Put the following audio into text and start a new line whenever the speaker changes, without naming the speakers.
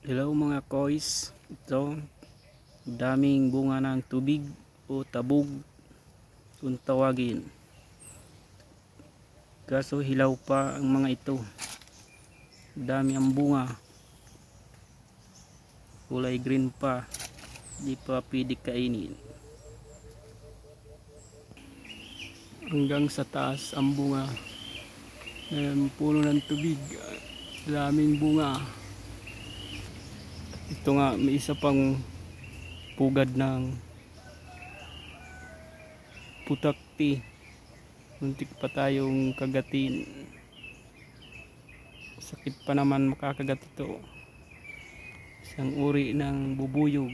Hello mga kois, ito daming bunga ng tubig o tabog kung tawagin, kaso hilaw pa ang mga ito. Dami ang bunga, kulay green pa, di pa pwede kainin. Hanggang sa taas ang bunga ng puno ng tubig, daming bunga. Ito nga, may isa pang pugad ng putakti. Muntik pa tayong kagatin. Sakit pa naman makakagat ito. Isang uri ng bubuyog.